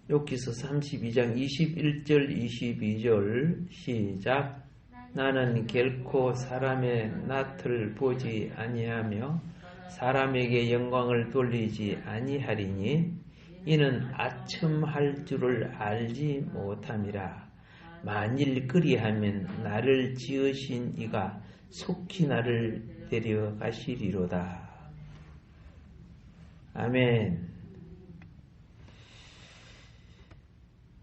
욥기서 32장 21절 22절 시작. 나는 결코 사람의 낯을 보지 아니하며 사람에게 영광을 돌리지 아니하리니 이는 아첨할 줄을 알지 못함이라. 만일 그리하면 나를 지으신 이가 속히 나를 데려가시리로다. 아멘.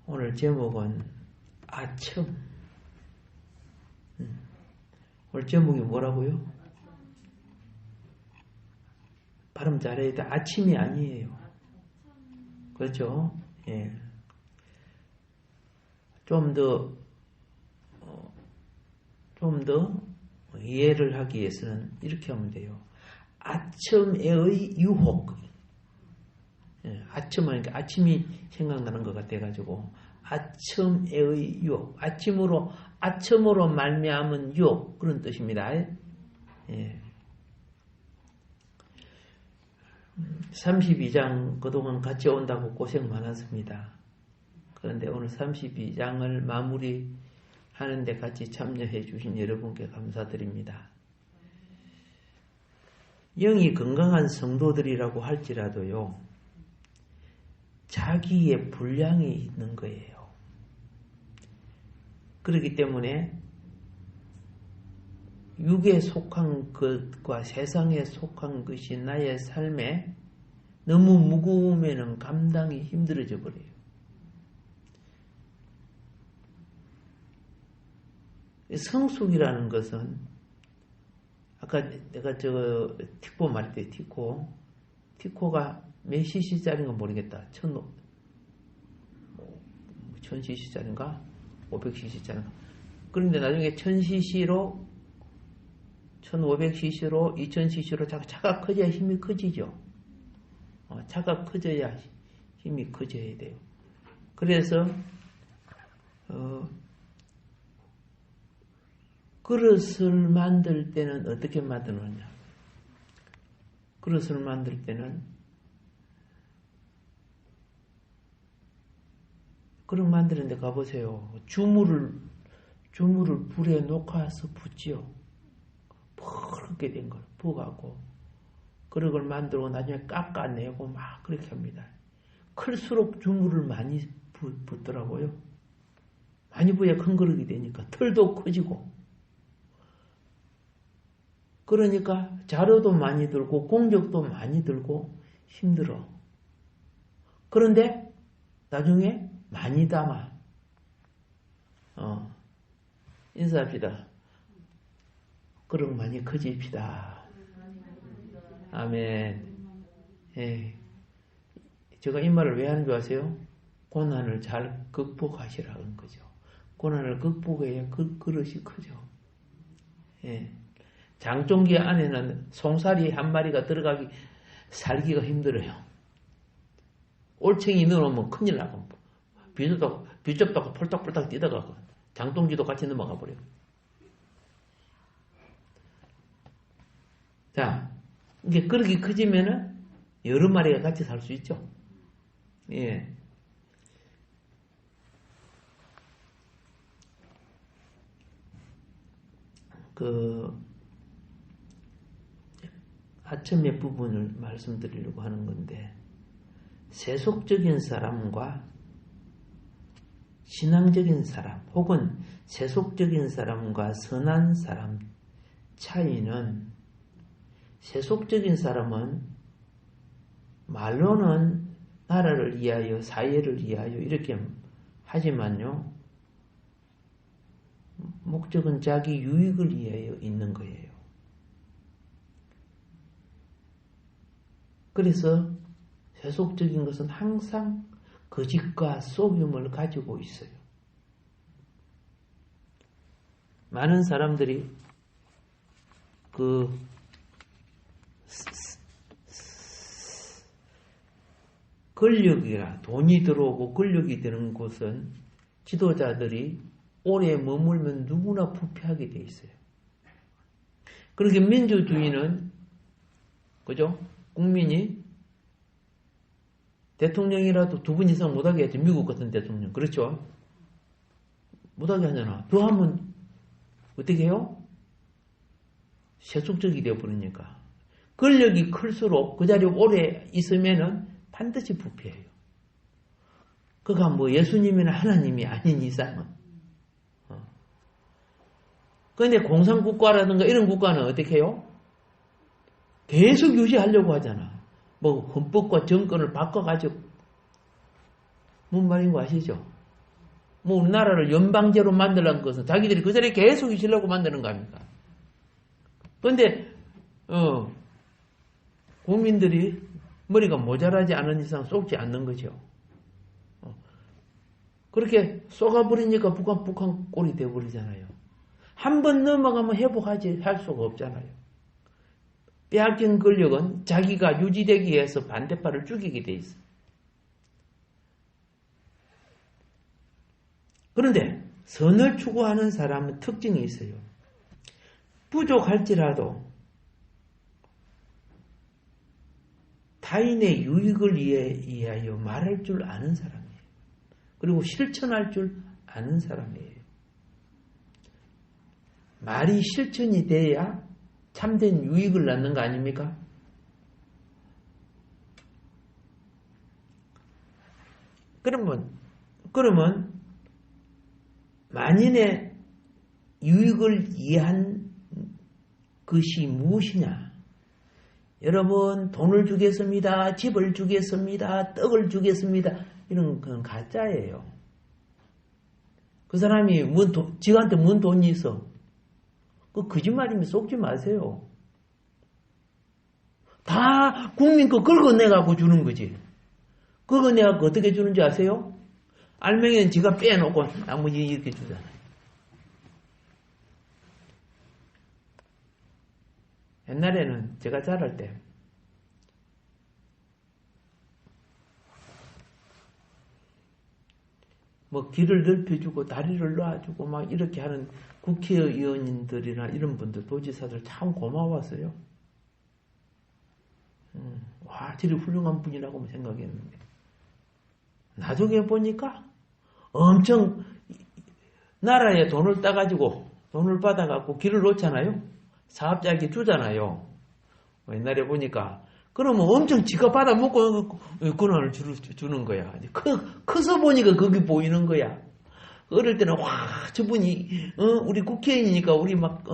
오늘 제목은 아첨. 오늘 제목이 뭐라고요? 발음 잘해야 돼. 아침이 아니에요. 그렇죠? 예. 좀 더 이해를 하기 위해서는 이렇게 하면 돼요. 아첨의 유혹. 예, 아첨하니까 아침이 생각나는 것 같아가지고 아첨의 유혹. 아첨으로 말미암은 유혹. 그런 뜻입니다. 예. 32장 그동안 같이 온다고 고생 많았습니다. 그런데 오늘 32장을 마무리하는데 같이 참여해 주신 여러분께 감사드립니다. 영이 건강한 성도들이라고 할지라도요, 자기의 분량이 있는 거예요. 그렇기 때문에 육에 속한 것과 세상에 속한 것이 나의 삶에 너무 무거우면 감당이 힘들어져 버려요. 성숙이라는 것은 아까 내가 티코 말할 때 티코가 몇 cc짜리인가 모르겠다. 1000cc짜리인가? 500cc짜리인가? 그런데 나중에 1000cc로 1500cc로 2000cc로 차가 커져야 힘이 커지죠. 차가 커져야 힘이 커져야 돼요. 그래서 그릇을 만들 때는 어떻게 만드느냐? 그릇을 만들 때는 그릇 만드는데 가보세요. 주물을 불에 녹아서 붓지요. 푸르게 된 걸 부어갖고 그릇을 만들고 나중에 깎아내고 막 그렇게 합니다. 클수록 주물을 많이 붓더라고요. 많이 부어야 큰 그릇이 되니까 털도 커지고, 그러니까 자료도 많이 들고 공격도 많이 들고 힘들어. 그런데 나중에 많이 담아. 인사합시다. 그릇 많이 커집시다. 아멘. 예. 제가 이 말을 왜 하는 줄 아세요? 고난을 잘 극복하시라는 거죠. 고난을 극복해야 그 그릇이 크죠. 예. 장종기 안에는 송사리 한 마리가 들어가기, 살기가 힘들어요. 올챙이 넣어놓으면 큰일 나고, 비좁다고 폴딱폴딱 뛰다가고, 장동기도 같이 넘어가 버려요. 자, 이게 그렇게 커지면은 여러 마리가 같이 살 수 있죠. 예. 아첨의 부분을 말씀드리려고 하는 건데, 세속적인 사람과 신앙적인 사람, 혹은 세속적인 사람과 선한 사람 차이는, 세속적인 사람은 말로는 나라를 위하여, 사회를 위하여 이렇게 하지만요, 목적은 자기 유익을 위하여 있는 거예요. 그래서 세속적인 것은 항상 거짓과 속임을 가지고 있어요. 많은 사람들이 권력이나 돈이 들어오고 권력이 되는 곳은 지도자들이 오래 머물면 누구나 부패하게 돼 있어요. 그렇게 민주주의는, 그죠? 국민이 대통령이라도 2분 이상 못하게 하죠. 미국 같은 대통령. 그렇죠? 못하게 하잖아. 더 하면 어떻게 해요? 세속적이 되어버리니까. 권력이 클수록 그 자리에 오래 있으면은 반드시 부패해요. 그가 뭐 예수님이나 하나님이 아닌 이상은. 그런데 공산국가라든가 이런 국가는 어떻게 해요? 계속 유지하려고 하잖아. 뭐 헌법과 정권을 바꿔가지고. 뭔 말인 거 아시죠? 뭐 우리나라를 연방제로 만들라는 것은 자기들이 그 자리에 계속 있으려고 만드는 거 아닙니까? 그런데 국민들이 머리가 모자라지 않은 이상 쏟지 않는 거죠. 그렇게 쏘가버리니까 북한 꼴이 돼버리잖아요. 한 번 넘어가면 회복하지 할 수가 없잖아요. 빼앗긴 권력은 자기가 유지되기 위해서 반대파를 죽이게 돼 있어요. 그런데 선을 추구하는 사람은 특징이 있어요. 부족할지라도 타인의 유익을 위하여 말할 줄 아는 사람이에요. 그리고 실천할 줄 아는 사람이에요. 말이 실천이 돼야 참된 유익을 낳는 거 아닙니까? 그러면 만인의 유익을 위한 것이 무엇이냐? 여러분 돈을 주겠습니다. 집을 주겠습니다. 떡을 주겠습니다. 이런 건 가짜예요. 그 사람이 지한테 뭔 돈이 있어? 그 거짓말이면 속지 마세요. 다 국민 거 긁어내갖고 주는 거지. 긁어내갖고 어떻게 주는지 아세요? 알맹이는 지가 빼놓고 나머지 이렇게 주잖아요. 옛날에는 제가 자랄 때 뭐 길을 넓혀주고 다리를 놔주고 막 이렇게 하는 국회의원들이나 이런 분들 도지사들 참 고마웠어요. 와, 저리 훌륭한 분이라고 생각했는데 나중에 보니까 엄청 나라에 돈을 따가지고 돈을 받아갖고 길을 놓잖아요. 사업자에게 주잖아요. 옛날에 보니까 그러면 엄청 지가 받아먹고 권한을 주는 거야. 커서 보니까 그게 보이는 거야. 어릴 때는 와 저분이 우리 국회의원이니까 우리 막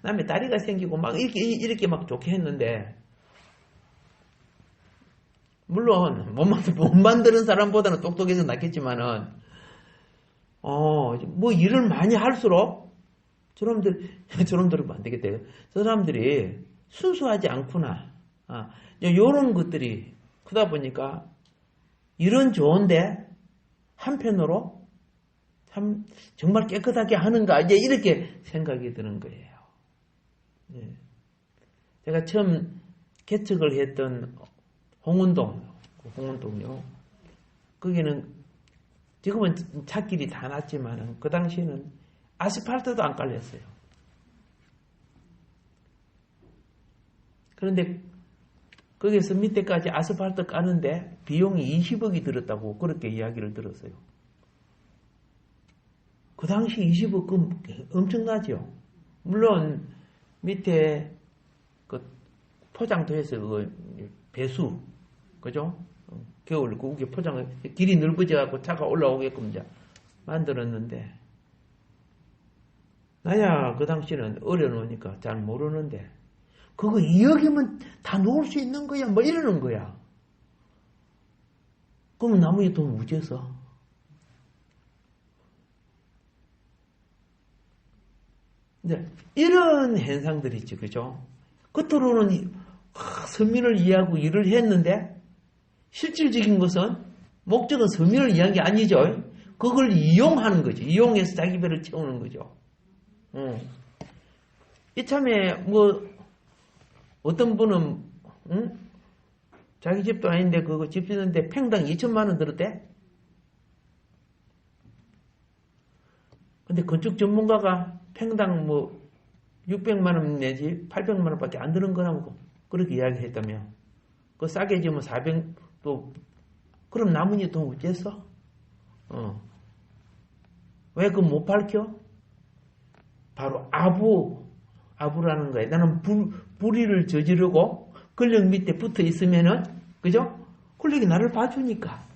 남의 다리가 생기고 막 이렇게 막 좋게 했는데 물론 못 만드는 사람보다는 똑똑해서 낫겠지만은 뭐 일을 많이 할수록 저놈들은 안 되겠대요. 저 사람들이 순수하지 않구나. 요런 것들이 크다 보니까 일은 좋은데 한편으로 참 정말 깨끗하게 하는가 이제 이렇게 생각이 드는 거예요. 예. 제가 처음 개척을 했던 홍은동요. 거기는 지금은 찻길이 다 났지만 그 당시에는 아스팔트도 안 깔렸어요. 그런데 거기서 밑에까지 아스팔트 까는데 비용이 20억이 들었다고 그렇게 이야기를 들었어요. 그 당시 20억 엄청나죠. 물론 밑에 그 포장도에서 그 배수, 그죠? 겨울 그게 포장을 길이 넓어져 갖고 차가 올라오게끔 이제 만들었는데 나야 그 당시는 어려놓으니까 잘 모르는데 그거 2억이면 다 놓을 수 있는 거야 뭐 이러는 거야. 그러면 나머지 돈 어째서? 이제 이런 현상들이 있죠, 그죠? 겉으로는 서민을 이해하고 일을 했는데 실질적인 것은 목적은 서민을 이해한 게 아니죠. 그걸 이용하는 거죠. 이용해서 자기 배를 채우는 거죠. 이참에 뭐 어떤 분은 자기 집도 아닌데 그거 집 짓는데 평당 2천만 원 들었대. 근데 건축 전문가가 평당 뭐 600만 원 내지 800만 원밖에 안 드는 거라고 그렇게 이야기했다며. 그 싸게 지으면 400도 그럼 나뭇잎 돈 어째서? 왜 그 못 밝혀? 바로 아부라는 거예요. 나는 불의를 저지르고 권력 밑에 붙어 있으면은, 그죠? 권력이 나를 봐주니까.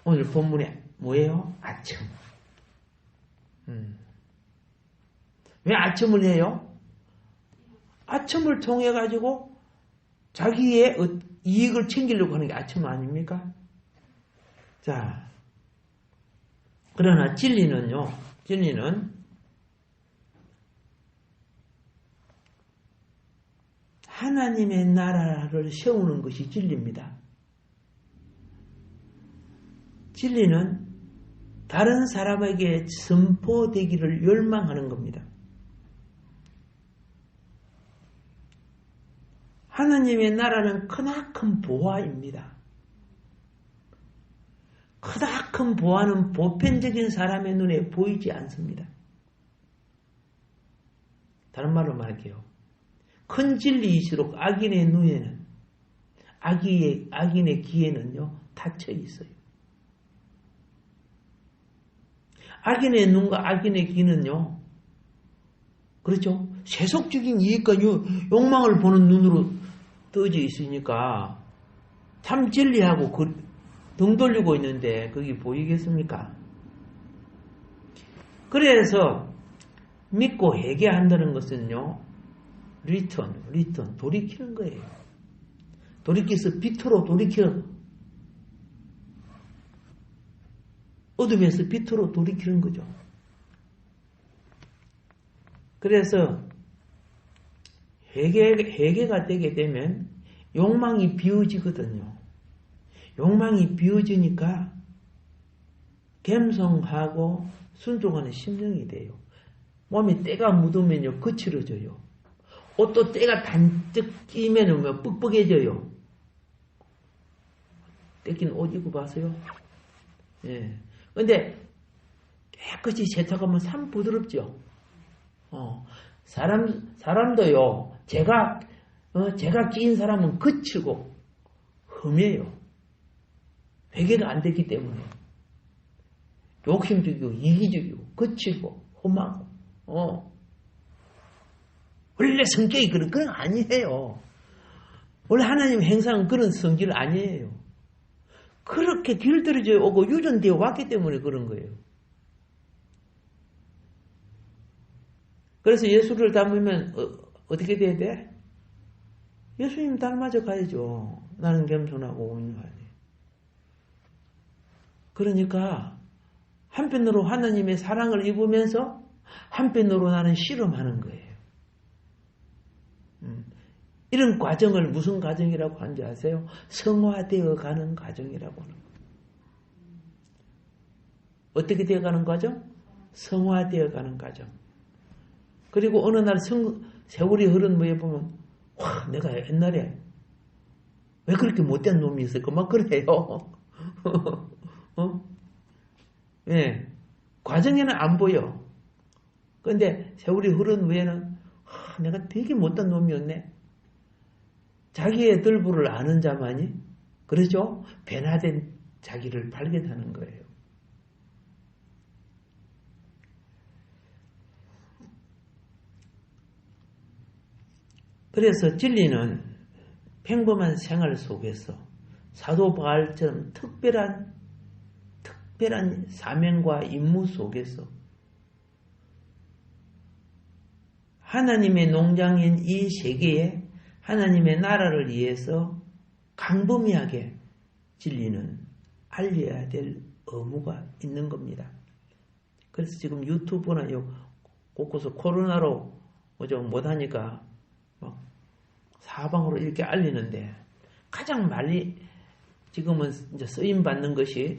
오늘 본문에 뭐예요? 아첨. 왜 아첨을 해요? 아첨을 통해 가지고 자기의 이익을 챙기려고 하는 게 아첨 아닙니까? 자, 그러나 진리는 하나님의 나라를 세우는 것이 진리입니다. 진리는 다른 사람에게 선포되기를 열망하는 겁니다. 하나님의 나라는 크나큰 보화입니다. 크나큰 보화는 보편적인 사람의 눈에 보이지 않습니다. 다른 말로 말할게요. 큰 진리일수록 악인의 눈에는, 악인의 귀에는요, 닫혀 있어요. 악인의 눈과 악인의 귀는요, 그렇죠? 세속적인 이익과 욕망을 보는 눈으로 떠져 있으니까 참 진리하고 등 돌리고 있는데 그게 보이겠습니까? 그래서 믿고 회개한다는 것은요, 리턴, 돌이키는 거예요. 돌이켜서 빛으로 돌이켜, 어둠에서 빛으로 돌이키는 거죠. 그래서 회개가 되게 되면 욕망이 비워지거든요. 욕망이 비워지니까 겸손하고 순종하는 심령이 돼요. 몸에 때가 묻으면요, 거칠어져요. 옷도 때가 단쩍 끼면은 뻑뻑해져요. 떼낀 옷 입고 봤어요? 예. 근데 깨끗이 세탁하면 참 부드럽죠. 사람도요, 제가 끼인 사람은 거칠고 흠해요. 회개가 안 되기 때문에. 욕심적이고 이기적이고 거칠고 험하고. 원래 성격이 그런 건 아니에요. 원래 하나님 행상은 그런 성질 아니에요. 그렇게 길들여져 오고 유전되어 왔기 때문에 그런 거예요. 그래서 예수를 닮으면 어떻게 돼야 돼? 예수님 닮아져 가야죠. 나는 겸손하고 온유하니. 그러니까 한편으로 하나님의 사랑을 입으면서 한편으로 나는 실험하는 거예요. 이런 과정을 무슨 과정이라고 하는지 아세요? 성화되어 가는 과정이라고 하는 거예요. 어떻게 되어 가는 과정? 성화되어 가는 과정. 그리고 어느 날 세월이 흐른 후에 보면, 와, 내가 옛날에 왜 그렇게 못된 놈이 있을까? 막 그래요. 예. 과정에는 안 보여. 그런데 세월이 흐른 후에는, 내가 되게 못된 놈이었네. 자기의 들부를 아는 자만이, 그렇죠? 변화된 자기를 발견하는 거예요. 그래서 진리는 평범한 생활 속에서 사도 바울처럼 특별한 사명과 임무 속에서 하나님의 농장인 이 세계에 하나님의 나라를 위해서 강범위하게 진리는 알려야 될 의무가 있는 겁니다. 그래서 지금 유튜브나 곳곳에 코로나로 좀 못하니까 막 사방으로 이렇게 알리는데 가장 많이 지금은 이제 쓰임 받는 것이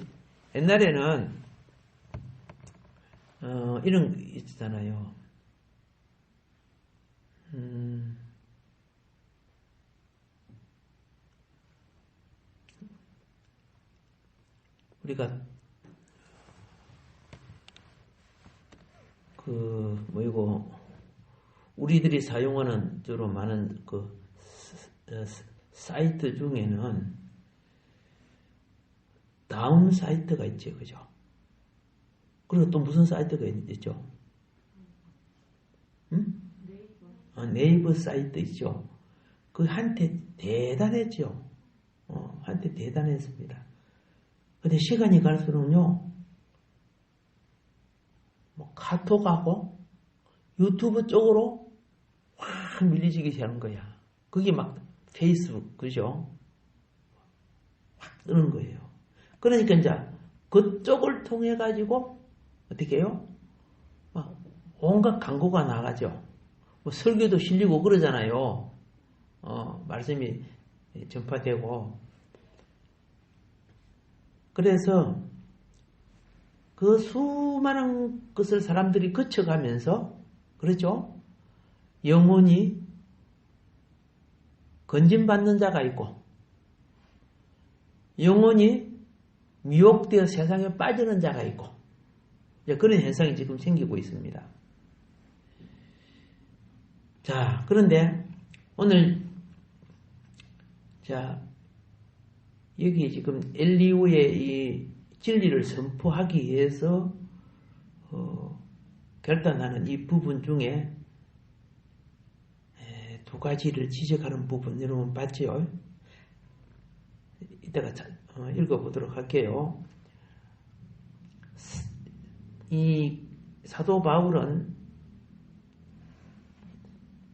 옛날에는 이런 게 있잖아요. 우리가 우리들이 사용하는 주로 많은 사이트 중에는 다음 사이트가 있죠. 그죠? 그리고 또 무슨 사이트가 있죠? 응? 네이버 사이트 있죠. 그 한때 대단했죠. 한때 대단했습니다. 근데 시간이 갈수록요, 뭐 카톡하고 유튜브 쪽으로 확 밀리지기 시작하는 거야. 그게 막 페이스북, 그죠? 확 뜨는 거예요. 그러니까 이제 그쪽을 통해 가지고 어떻게 해요? 막 온갖 광고가 나가죠. 뭐 설교도 실리고 그러잖아요. 말씀이 전파되고. 그래서 그 수많은 것을 사람들이 거쳐가면서, 그렇죠? 영혼이 건진받는 자가 있고, 영혼이 미혹되어 세상에 빠지는 자가 있고, 이제 그런 현상이 지금 생기고 있습니다. 자, 그런데 오늘, 자, 여기 지금 엘리후의 이 진리를 선포하기 위해서 결단하는 이 부분 중에 두 가지를 지적하는 부분 여러분 봤죠? 이따가 읽어보도록 할게요. 이 사도 바울은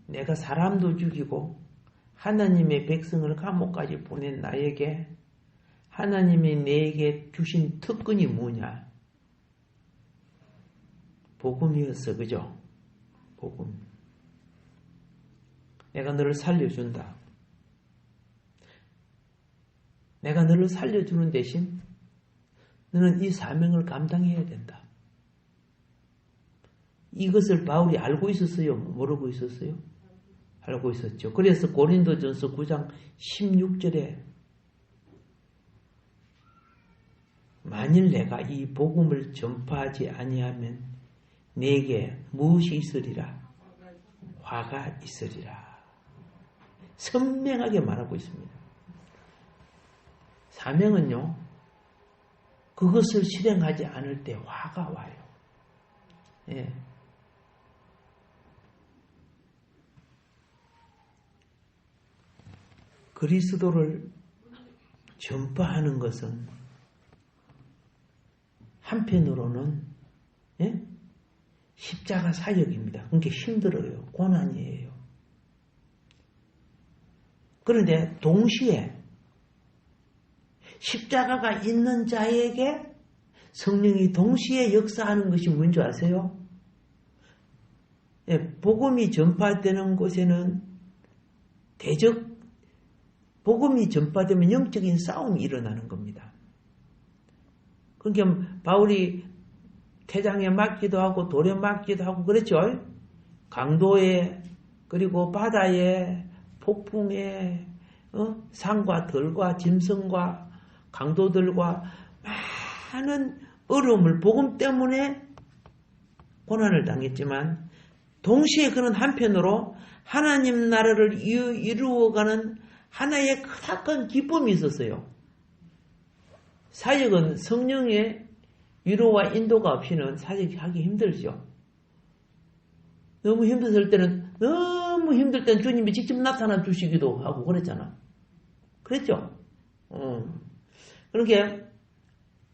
내가 사람도 죽이고 하나님의 백성을 감옥까지 보낸 나에게 하나님이 내게 주신 특권이 뭐냐? 복음이었어. 그죠? 복음. 내가 너를 살려준다. 내가 너를 살려주는 대신 너는 이 사명을 감당해야 된다. 이것을 바울이 알고 있었어요? 모르고 있었어요? 알고 있었죠. 그래서 고린도전서 9장 16절에 만일 내가 이 복음을 전파하지 아니하면 내게 무엇이 있으리라? 화가 있으리라. 선명하게 말하고 있습니다. 사명은요, 그것을 실행하지 않을 때 화가 와요. 예. 그리스도를 전파하는 것은 한편으로는 십자가 사역입니다. 그러니까 힘들어요. 고난이에요. 그런데 동시에 십자가가 있는 자에게 성령이 동시에 역사하는 것이 뭔지 아세요? 복음이 전파되는 곳에는 복음이 전파되면 영적인 싸움이 일어나는 겁니다. 그러니까 바울이 태장에 맞기도 하고 돌에 맞기도 하고 그랬죠. 강도에 그리고 바다에 폭풍에 산과 들과 짐승과 강도들과 많은 어려움을 복음 때문에 고난을 당했지만 동시에 그는 한편으로 하나님 나라를 이루어가는 하나의 크다큰 기쁨이 있었어요. 사역은 성령의 위로와 인도가 없이는 사역하기 힘들죠. 너무 힘들 때는 주님이 직접 나타나 주시기도 하고 그랬잖아. 그랬죠? 그러니까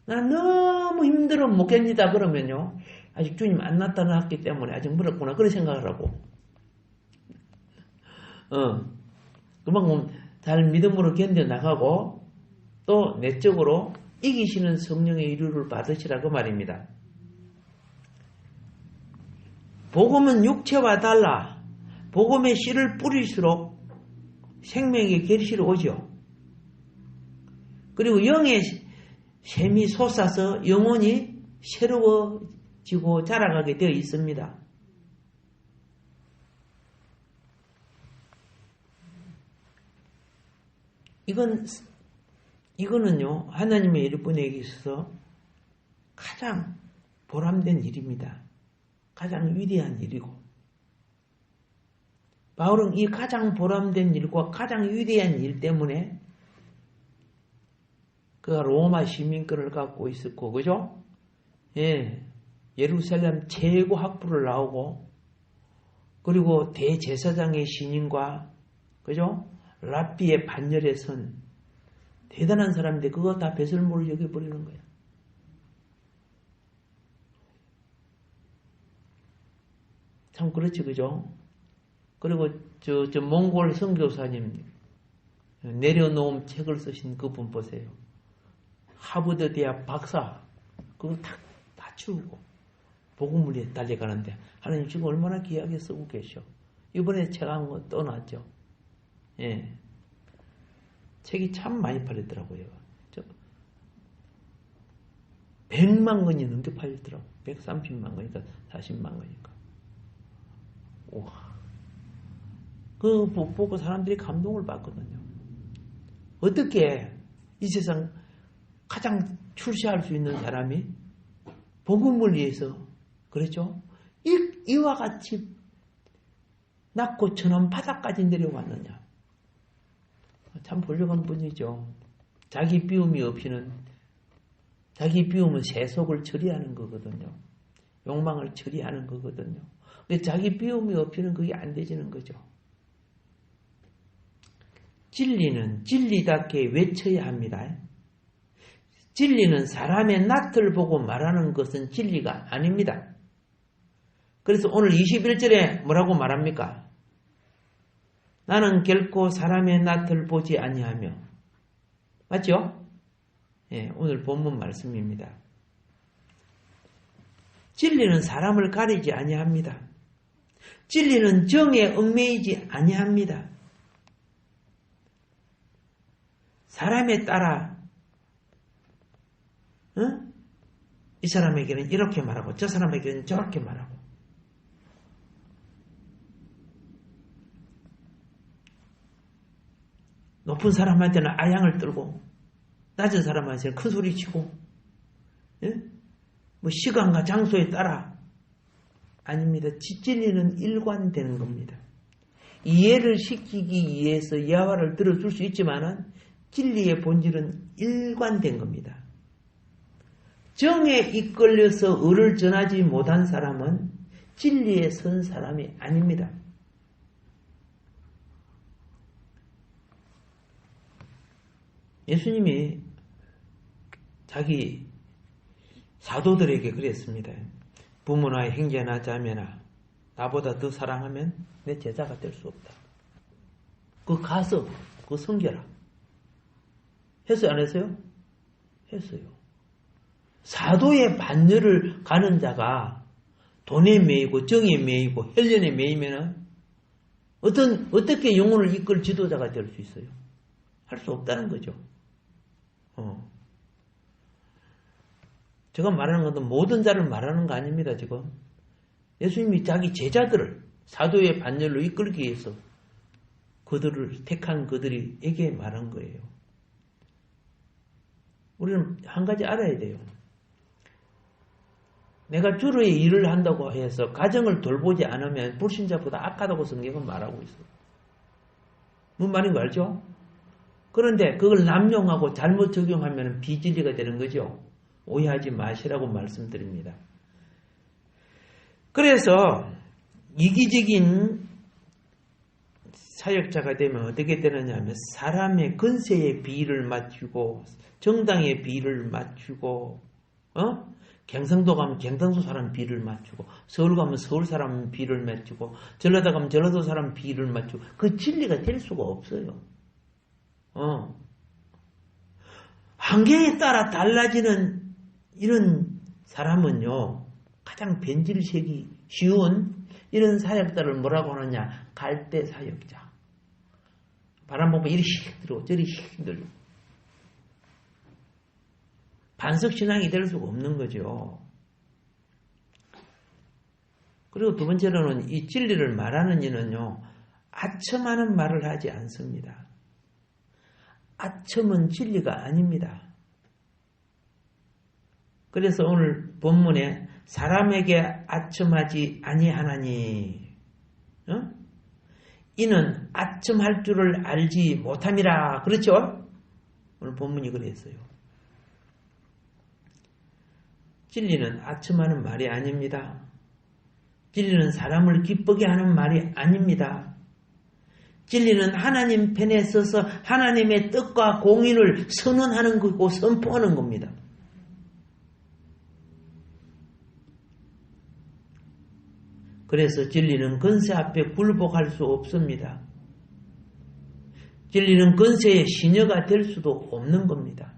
나 너무 힘들어 못 견디다 그러면요. 아직 주님 안 나타났기 때문에 아직 멀었구나. 그런 생각을 하고. 그만큼 잘 믿음으로 견뎌나가고 또 내적으로 이기시는 성령의 이루를 받으시라고 말입니다. 복음은 육체와 달라 복음의 씨를 뿌릴수록 생명의 결실이 오죠. 그리고 영의 샘이 솟아서 영혼이 새로워지고 자라가게 되어 있습니다. 이거는요, 하나님의 일꾼에게 있어서 가장 보람된 일입니다. 가장 위대한 일이고. 바울은 이 가장 보람된 일과 가장 위대한 일 때문에 그가 로마 시민권을 갖고 있었고, 그죠? 예, 예루살렘 최고 학부를 나오고, 그리고 대제사장의 신임과, 그죠? 랍비의 반열에 선 대단한 사람인데 그거 다 배설물을 여겨버리는 거야. 참 그렇지, 그죠? 그리고 저 몽골 선교사님 내려놓은 책을 쓰신 그분 보세요. 하버드 대학 박사 그거 다 치우고 복음을 달려가는데 하나님 지금 얼마나 귀하게 쓰고 계셔. 이번에 책 한 거 떠났죠. 예, 책이 참 많이 팔리더라고요. 100만 권이 넘게 팔리더라고. 130만 권이니까 40만 권이니까. 우와. 그 보고 사람들이 감동을 받거든요. 어떻게 이 세상 가장 출세할 수 있는 사람이 복음을 위해서, 그렇죠? 이와 같이 낮고 천한 바닥까지 내려왔느냐. 참 훌륭한 분이죠. 자기 비움이 없이는, 자기 비움은 세속을 처리하는 거거든요. 욕망을 처리하는 거거든요. 근데 자기 비움이 없이는 그게 안 되지는 거죠. 진리는 진리답게 외쳐야 합니다. 진리는 사람의 낯을 보고 말하는 것은 진리가 아닙니다. 그래서 오늘 21절에 뭐라고 말합니까? 나는 결코 사람의 낯을 보지 아니하며. 맞죠? 예, 오늘 본문 말씀입니다. 진리는 사람을 가리지 아니합니다. 진리는 정에 얽매이지 아니합니다. 사람에 따라 이 사람에게는 이렇게 말하고 저 사람에게는 저렇게 말하고, 높은 사람한테는 아양을 떨고 낮은 사람한테는 큰 소리 치고, 예? 뭐 시간과 장소에 따라 아닙니다. 진리는 일관되는 겁니다. 이해를 시키기 위해서 야화를 들어줄 수 있지만은 진리의 본질은 일관된 겁니다. 정에 이끌려서 의를 전하지 못한 사람은 진리에 선 사람이 아닙니다. 예수님이 자기 사도들에게 그랬습니다. 부모나 형제나 자매나 나보다 더 사랑하면 내 제자가 될 수 없다. 그 가서 그 섬겨라. 했어요, 안 했어요? 했어요. 사도의 반열을 가는 자가 돈에 매이고 정에 매이고 혈련에 매이면은 어떻게 영혼을 이끌 지도자가 될 수 있어요? 할 수 없다는 거죠. 제가 말하는 것은 모든 자를 말하는 거 아닙니다, 지금. 예수님이 자기 제자들을 사도의 반열로 이끌기 위해서 그들을 택한 그들에게 말한 거예요. 우리는 한 가지 알아야 돼요. 내가 주로의 일을 한다고 해서 가정을 돌보지 않으면 불신자보다 악하다고 성경은 말하고 있어요. 무슨 말인 거 알죠? 그런데 그걸 남용하고 잘못 적용하면 비진리가 되는 거죠. 오해하지 마시라고 말씀드립니다. 그래서 이기적인 사역자가 되면 어떻게 되느냐 하면 사람의 건세의 비를 맞추고 정당의 비를 맞추고 경상도 가면 경상도 사람 비를 맞추고 서울 가면 서울 사람 비를 맞추고 전라도 가면 전라도 사람 비를 맞추고 그 진리가 될 수가 없어요. 환경에 따라 달라지는 이런 사람은요 가장 변질색이 쉬운 이런 사역자를 뭐라고 하느냐, 갈대 사역자. 바람 보면 이리 휙 들어오고 저리 휙 들고 반석신앙이 될 수가 없는 거죠. 그리고 두 번째로는 이 진리를 말하는 이는요 아첨하는 말을 하지 않습니다. 아첨은 진리가 아닙니다. 그래서 오늘 본문에 사람에게 아첨하지 아니하나니 이는 아첨할 줄을 알지 못함이라. 그렇죠? 오늘 본문이 그랬어요. 진리는 아첨하는 말이 아닙니다. 진리는 사람을 기쁘게 하는 말이 아닙니다. 진리는 하나님 편에 서서 하나님의 뜻과 공의를 선언하는 거고 선포하는 겁니다. 그래서 진리는 권세 앞에 굴복할 수 없습니다. 진리는 권세의 시녀가 될 수도 없는 겁니다.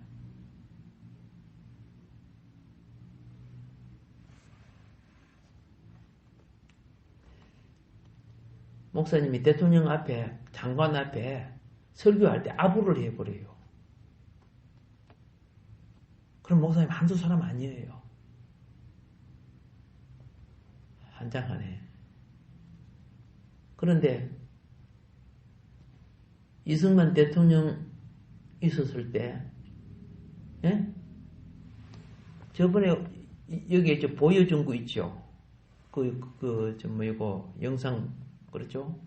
목사님이 대통령 앞에, 장관 앞에 설교할 때 아부를 해버려요. 그럼 목사님 한두 사람 아니에요. 한장하네. 그런데 이승만 대통령 있었을 때, 예? 저번에 여기에 보여준 거 있죠. 이거 영상, 그렇죠?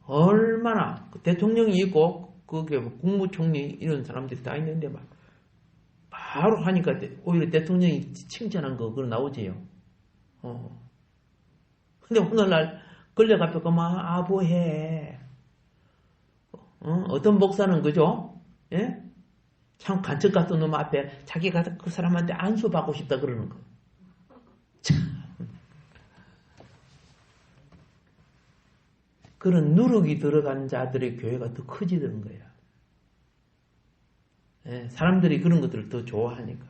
얼마나 대통령이 있고 그게 국무총리 이런 사람들이 다 있는데 막 바로 하니까 오히려 대통령이 칭찬한 거 그거 나오지요. 근데 오늘날 걸려가지고 막 아부해. 어떤 목사는 그죠? 예? 참 간첩 같은 놈 앞에 자기가 그 사람한테 안수받고 싶다 그러는 거. 참. 그런 누룩이 들어간 자들의 교회가 더 커지는 거야. 예, 사람들이 그런 것들을 더 좋아하니까.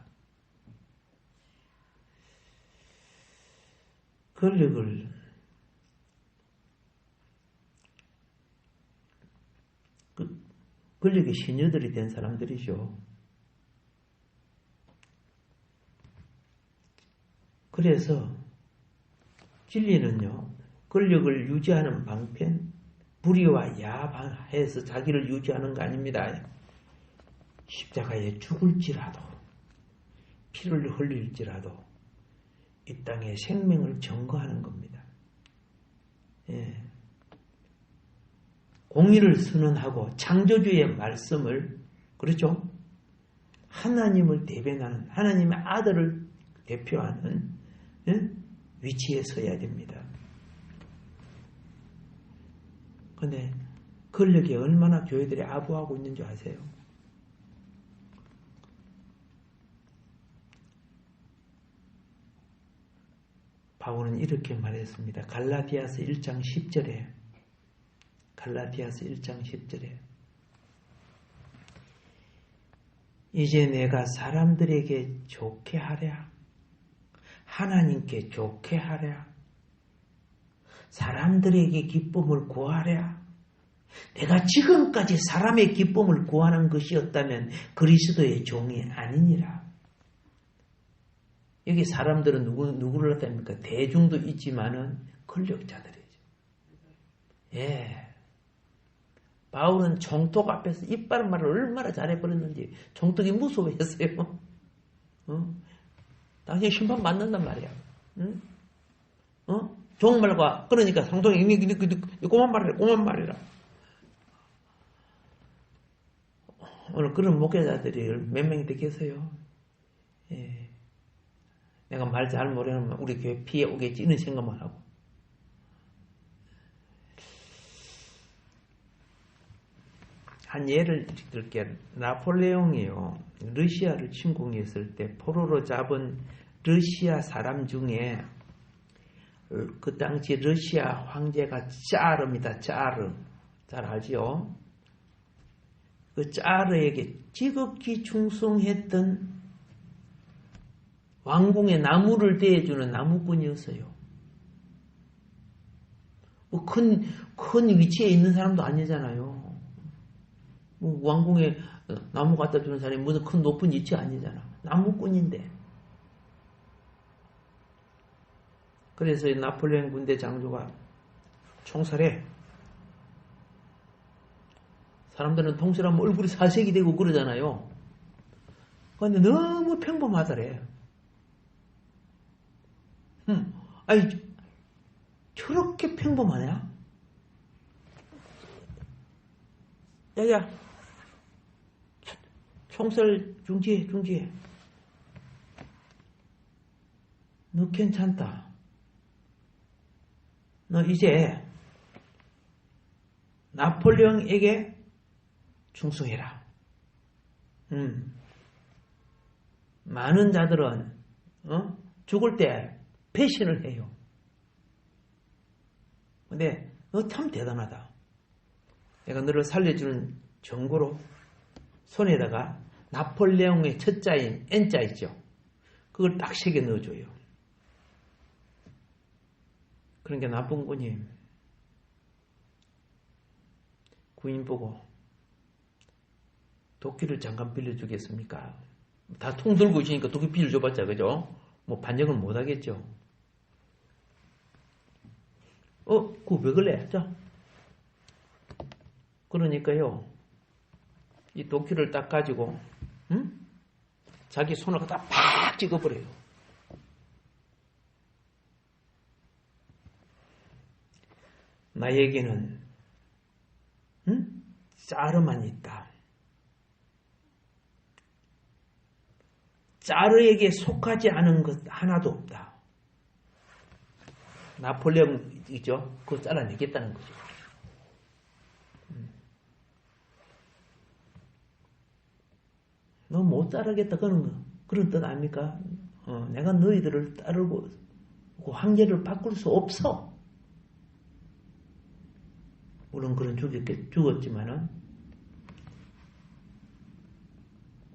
권력의 시녀들이 된 사람들이죠. 그래서 진리는요, 권력을 유지하는 방편, 불의와 야방해서 자기를 유지하는 거 아닙니다. 십자가에 죽을지라도, 피를 흘릴지라도 이 땅에 생명을 증거하는 겁니다. 예. 공의를 선언하고 창조주의 말씀을, 그렇죠? 하나님을 대변하는, 하나님의 아들을 대표하는 위치에 서야 됩니다. 그런데 권력이 얼마나 교회들이 아부하고 있는 줄 아세요? 바울은 이렇게 말했습니다. 갈라디아서 1장 10절에 이제 내가 사람들에게 좋게 하랴, 하나님께 좋게 하랴, 사람들에게 기쁨을 구하랴. 내가 지금까지 사람의 기쁨을 구하는 것이었다면 그리스도의 종이 아니니라. 여기 사람들은 누구를 나타냅니까? 대중도 있지만은 권력자들이죠. 예. 바울은 총독 앞에서 이빨 말을 얼마나 잘해버렸는지 총독이 무서워했어요. 당신 심판 받는단 말이야. 응? 종말과, 그러니까 상동이 고만 말이라. 오늘 그런 목회자들이 몇 명이 되겠어요? 예. 내가 말 잘 못하면 우리 교회 피해 오겠지, 이런 생각만 하고. 한 예를 들게, 나폴레옹이요, 러시아를 침공했을 때 포로로 잡은 러시아 사람 중에 그 당시 러시아 황제가 짜르입니다. 짜르. 잘 알지요? 그 짜르에게 지극히 충성했던 왕궁에 나무를 대해주는 나무꾼이었어요. 뭐 큰 위치에 있는 사람도 아니잖아요. 뭐 왕궁에 나무 갖다 주는 사람이 무슨 큰 높은 위치 아니잖아. 나무꾼인데. 그래서 나폴레옹 군대 장교가 총살해. 사람들은 통솔하면 얼굴이 사색이 되고 그러잖아요. 그런데 너무 평범하더래. 아니, 저렇게 평범하냐? 야야, 총살 중지해. 너 괜찮다. 너 이제 나폴레옹에게 충성해라. 많은 자들은 죽을 때 배신을 해요. 근데 너 참 대단하다. 내가 너를 살려주는 정보로 손에다가 나폴레옹의 첫자인 N자 있죠. 그걸 딱 새겨 넣어줘요. 그러니까 나쁜 군인 보고 도끼를 잠깐 빌려주겠습니까? 다 통 들고 있으니까 도끼 빌려줘봤자 그죠? 뭐 반역을 못하겠죠. 그거 왜 그래? 자, 그러니까요, 이 도끼를 딱 가지고 자기 손을 갖다 팍 찍어버려요. 나에게는 짜르만 있다. 짜르에게 속하지 않은 것 하나도 없다. 나폴레옹 있죠? 그거 잘라내겠다는 거죠. 너 못 자르겠다 그런 뜻 아닙니까? 내가 너희들을 따르고 그 황제를 바꿀 수 없어. 물론 그런 죽었지만은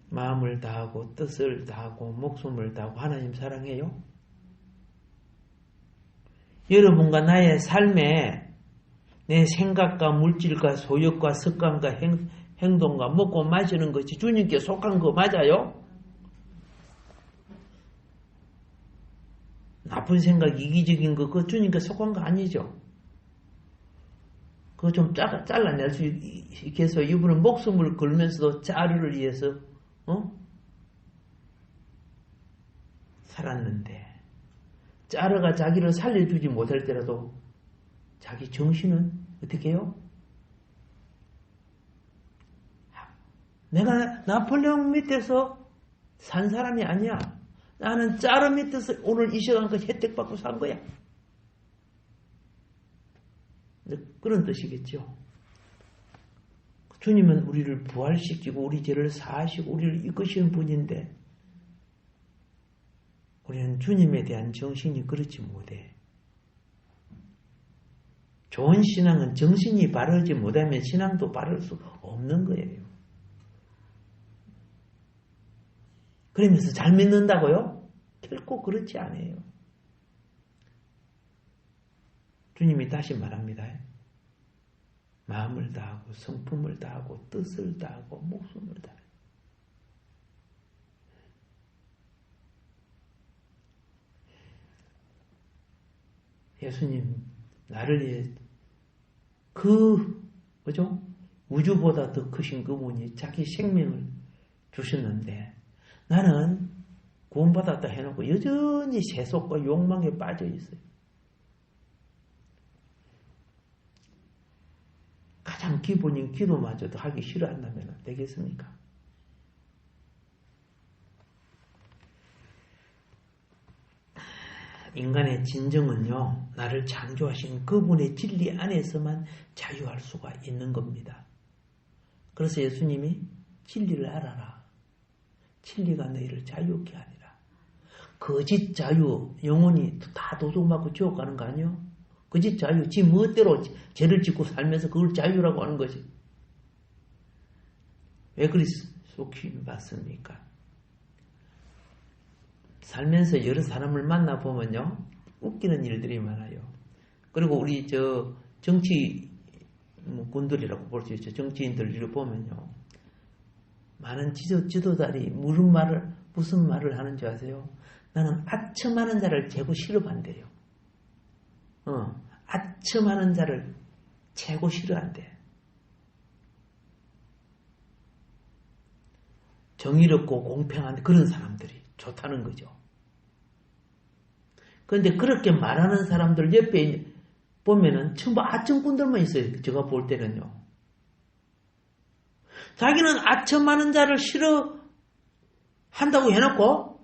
마음을 다하고 뜻을 다하고 목숨을 다하고 하나님 사랑해요. 여러분과 나의 삶에 내 생각과 물질과 소욕과 습관과 행동과 먹고 마시는 것이 주님께 속한 거 맞아요? 나쁜 생각, 이기적인 거, 그거 주님께 속한 거 아니죠? 그거 좀 잘라낼 수 있게 해서 이분은 목숨을 걸면서도 자르를 위해서 살았는데 자르가 자기를 살려주지 못할 때라도 자기 정신은 어떻게 해요? 내가 나폴레옹 밑에서 산 사람이 아니야. 나는 자르 밑에서 오늘 이 시간까지 혜택 받고 산 거야. 그런 뜻이겠죠. 주님은 우리를 부활시키고 우리 죄를 사하시고 우리를 이끄시는 분인데 우리는 주님에 대한 정신이 그렇지 못해. 좋은 신앙은 정신이 바르지 못하면 신앙도 바를 수 없는 거예요. 그러면서 잘 믿는다고요? 결코 그렇지 않아요. 주님이 다시 말합니다. 마음을 다하고 성품을 다하고 뜻을 다하고 목숨을 다하고 예수님 나를 위해 그죠? 우주보다 더 크신 그분이 자기 생명을 주셨는데 나는 구원받았다 해놓고 여전히 세속과 욕망에 빠져 있어요. 가장 기본인 기도마저도 하기 싫어한다면 되겠습니까? 인간의 진정은요, 나를 창조하신 그분의 진리 안에서만 자유할 수가 있는 겁니다. 그래서 예수님이 진리를 알아라. 진리가 너희를 자유케 하리라. 거짓 자유, 영혼이 다 도둑맞고 지옥 가는 거 아니요? 거짓 자유, 지 멋대로 죄를 짓고 살면서 그걸 자유라고 하는 거지. 왜 그리 속히 받습니까? 살면서 여러 사람을 만나보면요, 웃기는 일들이 많아요. 그리고 우리 정치군들이라고 볼 수 있죠. 정치인들 보면요, 많은 지도자들이 무슨 말을 하는지 아세요? 나는 아첨하는 자를 재고 싫어한대요. 아첨하는 자를 재고 싫어한대. 정의롭고 공평한 그런 사람들이 좋다는 거죠. 그런데 그렇게 말하는 사람들 옆에 보면은 전부 아첨꾼들만 있어요. 제가 볼 때는요. 자기는 아첨하는 자를 싫어한다고 해놓고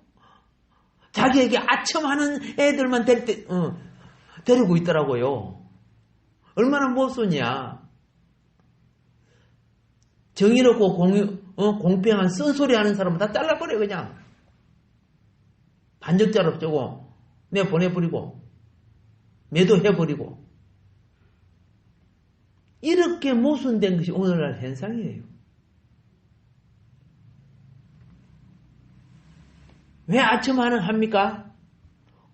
자기에게 아첨하는 애들만 데리고 있더라고요. 얼마나 못쓰냐. 정의롭고 공평한 쓴소리 하는 사람은 다 잘라버려 그냥. 반역자로 쪼고 내보내버리고 매도해버리고 이렇게 모순된 것이 오늘날 현상이에요. 왜 아첨하는 합니까?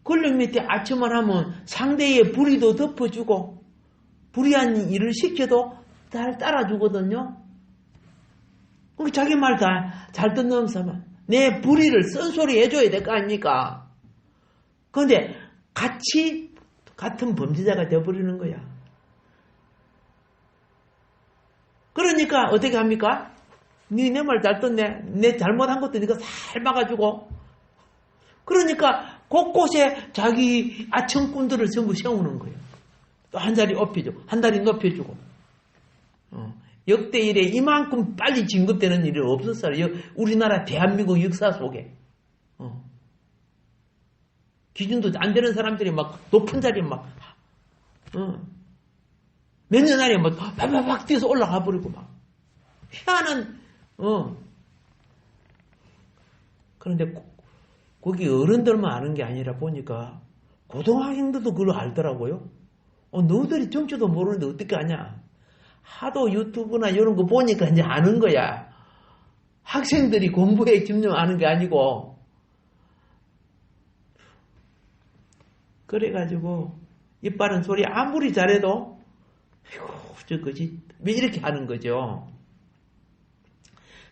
권력 밑에 아첨을 하면 상대의 불의도 덮어주고 불의한 일을 시켜도 잘 따라주거든요. 그럼 자기 말 다 잘 듣는 사람 내 불의를 쓴소리 해줘야 될 거 아닙니까? 그런데 같은 범죄자가 되어버리는 거야. 그러니까 어떻게 합니까? 네 내 말 잘 듣네. 내 잘못한 것도 네가 잘 막아주고 그러니까 곳곳에 자기 아첨꾼들을 전부 세우는 거예요. 또 한 자리 업혀주고 한 자리 높여주고 역대 이래 이만큼 빨리 진급되는 일이 없었어요. 우리나라 대한민국 역사 속에 기준도 안 되는 사람들이 막 높은 자리에 막 몇 년 안에 막 팍팍팍 뛰어서 올라가 버리고 막 희한한 그런데 거기 어른들만 아는 게 아니라 보니까 고등학생들도 그걸 알더라고요. 너희들이 정치도 모르는데 어떻게 아냐? 하도 유튜브나 이런 거 보니까 이제 아는 거야. 학생들이 공부에 집중하는 게 아니고. 그래가지고 이빨은 소리 아무리 잘해도 저 거지 왜 이렇게 하는 거죠?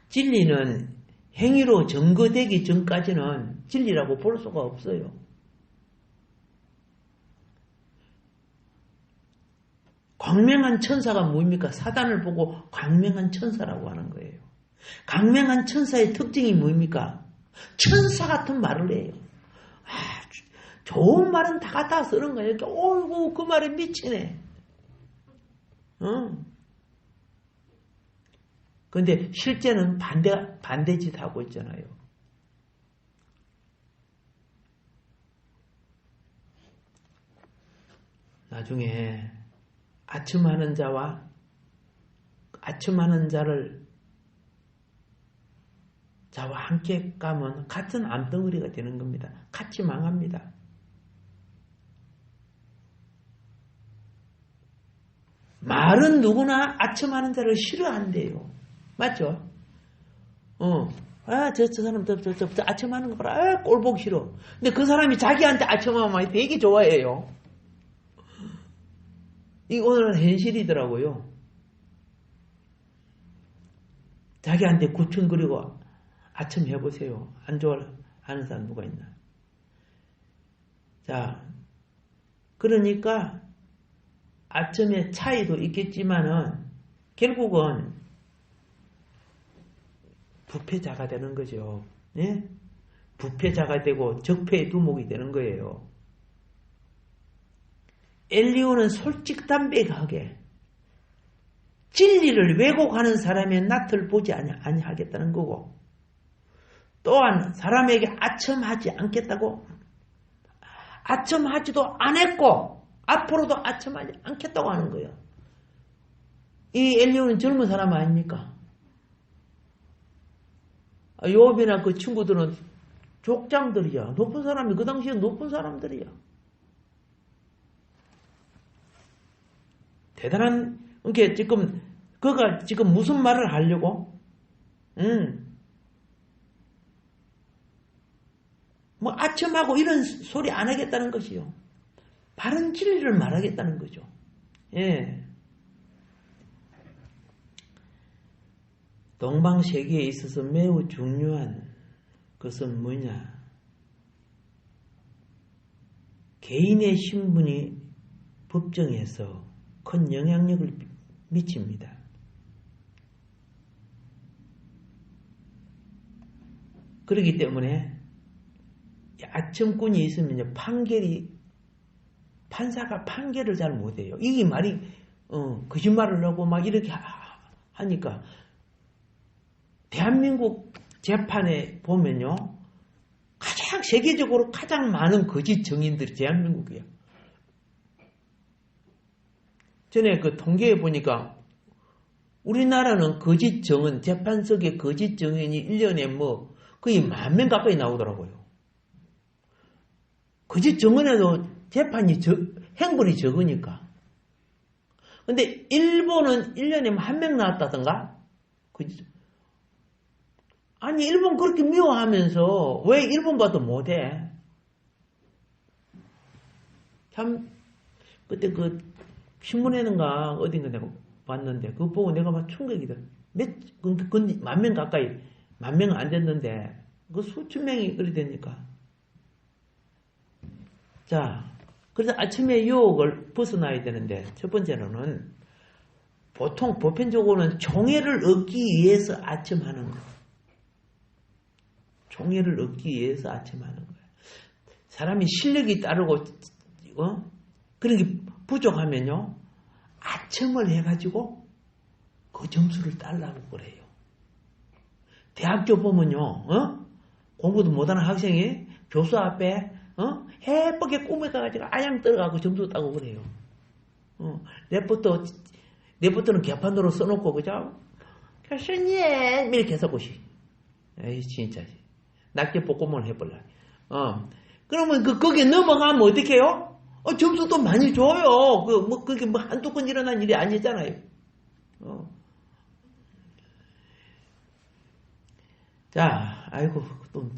진리는 행위로 증거되기 전까지는 진리라고 볼 수가 없어요. 광명한 천사가 뭡니까? 사단을 보고 광명한 천사라고 하는 거예요. 광명한 천사의 특징이 뭡니까? 천사 같은 말을 해요. 좋은 말은 다 갖다 쓰는 거예요. 어이구 그 말에 미치네. 그런데 실제는 반대짓 하고 있잖아요. 나중에 아첨하는 자와 아첨하는 자와 함께 가면 같은 암덩어리가 되는 겁니다. 같이 망합니다. 말은 누구나 아첨하는 자를 싫어한대요. 맞죠? 저 사람 저 아첨하는 거 봐라. 꼴 보기 싫어. 근데 그 사람이 자기한테 아첨하면 되게 좋아해요. 이게 오늘은 현실이더라고요. 자기한테 구천거리고 아첨해보세요. 안 좋아하는 사람 누가 있나? 자, 그러니까 아첨의 차이도 있겠지만은 결국은 부패자가 되는 거죠. 예? 부패자가 되고 적폐의 두목이 되는 거예요. 엘리오는 솔직담백하게 진리를 왜곡하는 사람의 낯을 보지 아니하겠다는 거고 또한 사람에게 아첨하지 않겠다고 아첨하지도 않았고 앞으로도 아첨하지 않겠다고 하는 거예요. 이 엘리오는 젊은 사람 아닙니까? 요업이나 그 친구들은 족장들이야. 높은 사람이 그 당시에 높은 사람들이야. 대단한 이게 지금 그가 지금 무슨 말을 하려고? 뭐 아첨하고 이런 소리 안 하겠다는 것이요. 바른 진리를 말하겠다는 거죠. 예. 동방세계에 있어서 매우 중요한 것은 뭐냐? 개인의 신분이 법정에서 큰 영향력을 미칩니다. 그렇기 때문에 아첨꾼이 있으면 판사가 판결을 잘 못해요. 이게 말이 거짓말을 하고 막 이렇게 하니까 대한민국 재판에 보면요. 세계적으로 가장 많은 거짓 증인들이 대한민국이에요. 전에 그 통계에 보니까 우리나라는 거짓 증인, 재판석에 거짓 증인이 1년에 뭐 거의 10,000명 가까이 나오더라고요. 거짓 증인에도 재판이 행벌이 적으니까. 근데 일본은 1년에 1명 나왔다던가? 아니, 일본 그렇게 미워하면서 왜 일본 봐도 못해? 참, 그때 그 신문에는가 어딘가 내가 봤는데 그거 보고 내가 막 충격이다. 10,000명 가까이, 10,000명 안 됐는데 그 수천 명이 그리 되니까. 자, 그래서 아침에 유혹을 벗어나야 되는데 첫 번째로는 보통 보편적으로는 총애를 얻기 위해서 아침하는 거. 총애를 얻기 위해서 아침하는 거예요. 사람이 실력이 따르고 그런 게 부족하면요. 아첨을 해가지고 그 점수를 따려고 그래요. 대학교 보면요. 공부도 못하는 학생이 교수 앞에 해쁘게 꾸며가지고 아양 떨어가고 점수 따고 그래요. 레포트는 개판으로 써놓고 그죠? 교수님 이렇게 해서고시. 에이 진짜 낙제 볶음을 해볼라. 그러면 거기에 넘어가면 어떻게 해요? 점수도 많이 줘요. 그게 뭐 한두 건 일어난 일이 아니잖아요. 자, 아이고, 또,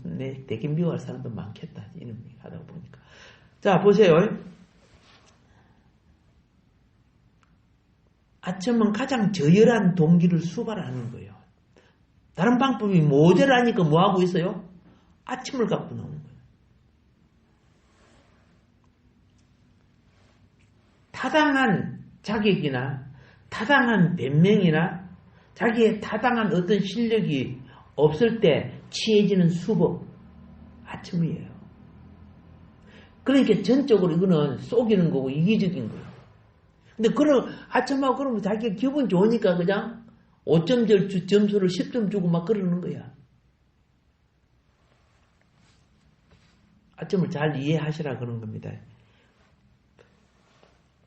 되게 미워할 사람도 많겠다. 이놈이 하다 보니까. 자, 보세요. 아첨은 가장 저열한 동기를 수발하는 거예요. 다른 방법이 모자라니까 뭐하고 있어요? 아첨을 갖고 나오는 거예요. 타당한 자격이나 타당한 변명이나 자기의 타당한 어떤 실력이 없을 때 취해지는 수법, 아첨이에요. 그러니까 전적으로 이거는 속이는 거고 이기적인 거예요. 근데 그런 아첨하고 그러면 자기가 기분 좋으니까 그냥 5점 점수를 10점 주고 막 그러는 거야. 아첨을 잘 이해하시라 그런 겁니다.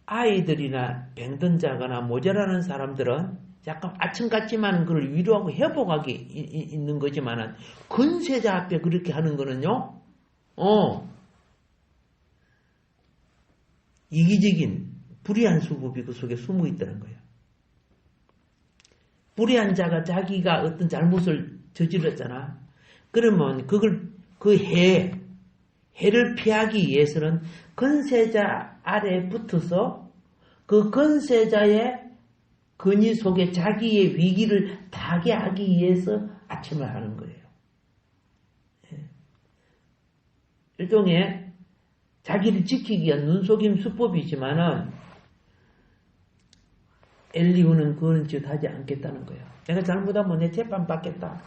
아이들이나 병든자거나 모자라는 사람들은 약간 아첨 같지만 그걸 위로하고 회복하기 있는 거지만은 근세자 앞에 그렇게 하는 거는요, 이기적인 불의한 수법이 그 속에 숨어 있다는 거예요. 불의한 자가 자기가 어떤 잘못을 저질렀잖아. 그러면 해를 피하기 위해서는 근세자 아래에 붙어서 그 근세자의 근위 속에 자기의 위기를 타게 하기 위해서 아첨을 하는 거예요. 일종의 자기를 지키기 위한 눈속임 수법이지만은 엘리후는 그런 짓 하지 않겠다는 거예요. 내가 잘못하면 내 재판 받겠다.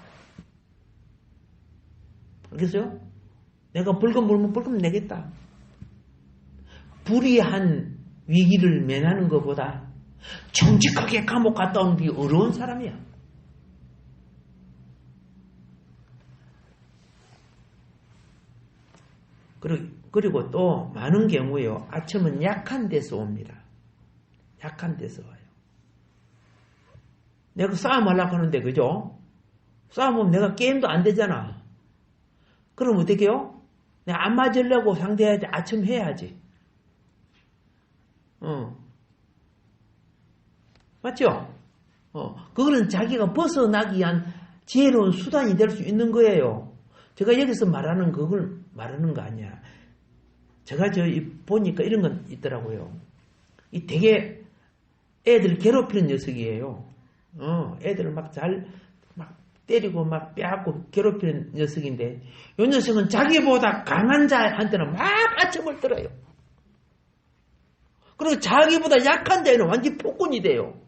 알겠어요? 내가 벌금 물면 벌금 내겠다. 불의한 위기를 면하는 것보다 정직하게 감옥 갔다 오는 게 어려운 사람이야. 그리고 또 많은 경우에요. 아첨은 약한 데서 옵니다. 약한 데서 와요. 내가 싸움하려고 하는데 그죠? 싸움하면 내가 게임도 안 되잖아. 그럼 어떻게 해요? 내가 안 맞으려고 상대한테 아첨해야지. 맞죠? 그거는 자기가 벗어나기 위한 지혜로운 수단이 될 수 있는 거예요. 제가 여기서 말하는 그걸 말하는 거 아니야. 제가 보니까 이런 건 있더라고요. 이 되게 애들 괴롭히는 녀석이에요. 애들을 막 때리고 막 빼앗고 괴롭히는 녀석인데, 이 녀석은 자기보다 강한 자한테는 막 아첨을 들어요. 그리고 자기보다 약한 자에는 완전히 폭군이 돼요.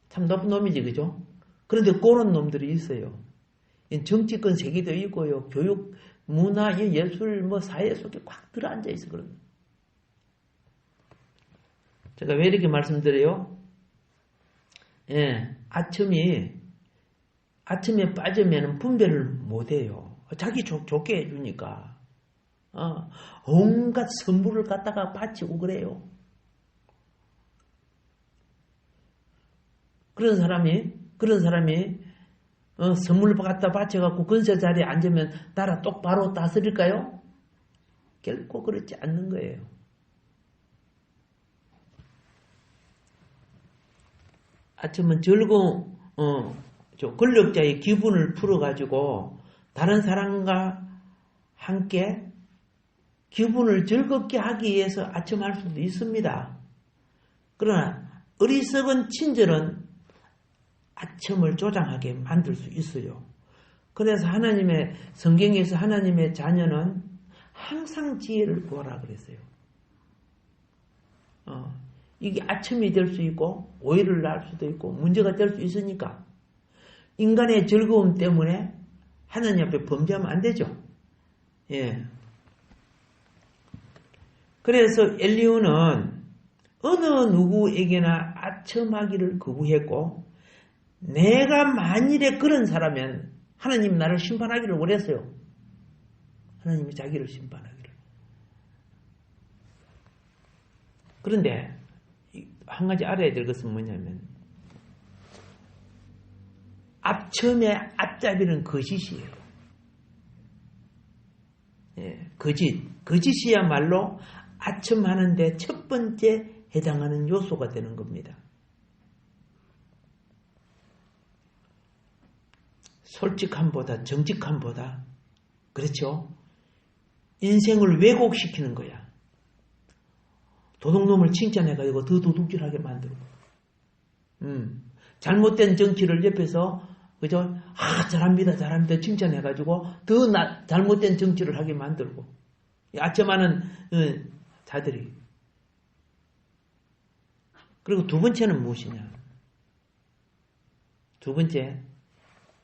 참 나쁜 놈이지, 그죠? 그런데 그런 놈들이 있어요. 정치권 세계도 있고요. 교육, 문화, 예술, 사회 속에 꽉 들어앉아 있어, 그런. 제가 왜 이렇게 말씀드려요? 예, 아침에 빠지면 분별을 못해요. 자기 좋게 해주니까. 온갖 선물을 갖다가 바치고 그래요. 그런 사람이 선물을 갖다 바쳐갖고 건설 자리에 앉으면 나라 똑바로 다스릴까요? 결코 그렇지 않는 거예요. 아침은 즐거운 권력자의 기분을 풀어가지고 다른 사람과 함께 기분을 즐겁게 하기 위해서 아침 할 수도 있습니다. 그러나 어리석은 친절은 아침을 조장하게 만들 수 있어요. 그래서 성경에서 하나님의 자녀는 항상 지혜를 구하라 그랬어요. 이게 아침이 될 수 있고 오해를 낳을 수도 있고 문제가 될 수 있으니까 인간의 즐거움 때문에 하나님 앞에 범죄하면 안 되죠. 예. 그래서 엘리후는 어느 누구에게나 아첨하기를 거부했고 내가 만일에 그런 사람이면 하나님이 나를 심판하기를 원했어요. 하나님이 자기를 심판하기를. 그런데 한 가지 알아야 될 것은 뭐냐면 앞첨의 앞잡이는 거짓이에요. 예, 거짓이야말로 아첨하는데 첫 번째 해당하는 요소가 되는 겁니다. 솔직함보다 정직함보다 그렇죠? 인생을 왜곡시키는 거야. 도둑놈을 칭찬해가지고 더 도둑질하게 만들고 잘못된 정치를 옆에서 그죠? 잘합니다 칭찬해가지고 더 잘못된 정치를 하게 만들고 아첨하는 자들이. 그리고 두 번째는 무엇이냐? 두 번째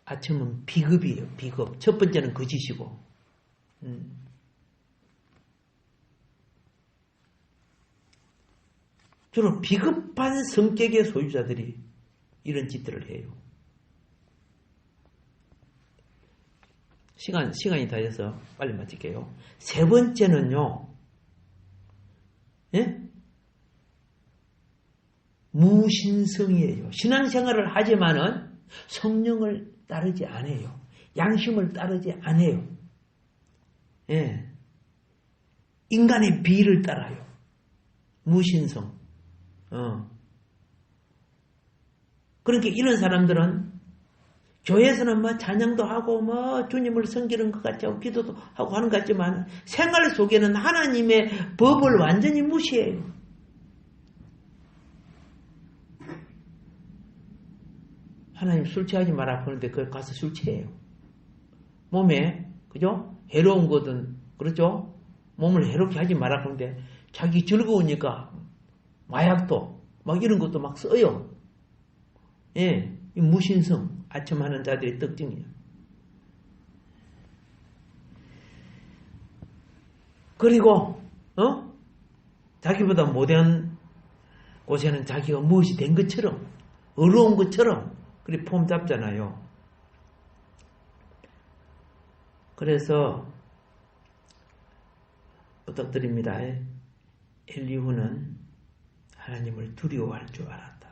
아첨은 비겁이에요. 비겁. 첫 번째는 거짓이고 주로 비겁한 성격의 소유자들이 이런 짓들을 해요. 시간이 다 돼서 빨리 마칠게요. 세 번째는요. 예? 무신성이에요. 신앙생활을 하지만은 성령을 따르지 않아요. 양심을 따르지 않아요. 예. 인간의 비를 따라요. 무신성. 그러니까 이런 사람들은 교회에서는 뭐 찬양도 하고 뭐 주님을 섬기는 것 같죠. 기도도 하고 하는 것 같지만 생활 속에는 하나님의 법을 완전히 무시해요. 하나님 술 취하지 마라 그러는데 그걸 가서 술 취해요. 몸에 그죠? 해로운 거든 그렇죠? 몸을 해롭게 하지 마라 그러는데 자기 즐거우니까 마약도 막 이런 것도 막 써요. 예, 이 무신성 아첨하는 자들의 특징이에요. 그리고 자기보다 못한 곳에는 자기가 무엇이 된 것처럼 어려운 것처럼 그리 폼 잡잖아요. 그래서 부탁드립니다. 엘리후는 하나님을 두려워할 줄 알았다.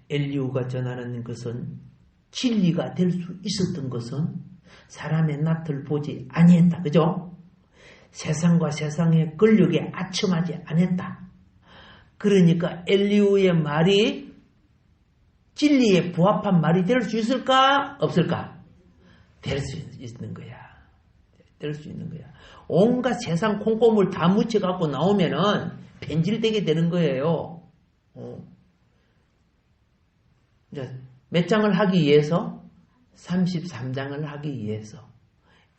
엘리후가 전하는 것은 진리가 될 수 있었던 것은 사람의 낯을 보지 아니했다. 그죠? 세상과 세상의 권력에 아첨하지 않았다. 그러니까 엘리후의 말이 진리에 부합한 말이 될 수 있을까? 없을까? 될 수 있는 거야. 될 수 있는 거야. 온갖 세상 콩고물 다 묻혀갖고 나오면은 변질되게 되는 거예요. 몇 장을 하기 위해서? 33장을 하기 위해서.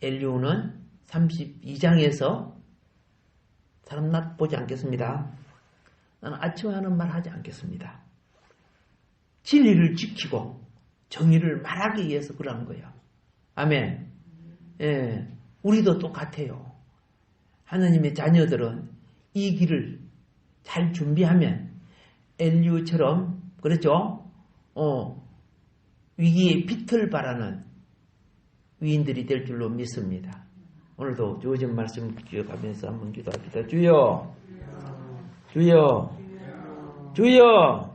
엘리후는 32장에서 사람 낯 보지 않겠습니다. 나는 아첨하는 말 하지 않겠습니다. 진리를 지키고 정의를 말하기 위해서 그러는 거예요. 아멘. 예, 우리도 똑같아요. 하나님의 자녀들은 이 길을 잘 준비하면 엘리야처럼 그렇죠? 위기의 빛을 발하는 위인들이 될 줄로 믿습니다. 오늘도 주어진 말씀 기억하면서 한번 기도합니다. 주여, 주여, 주여.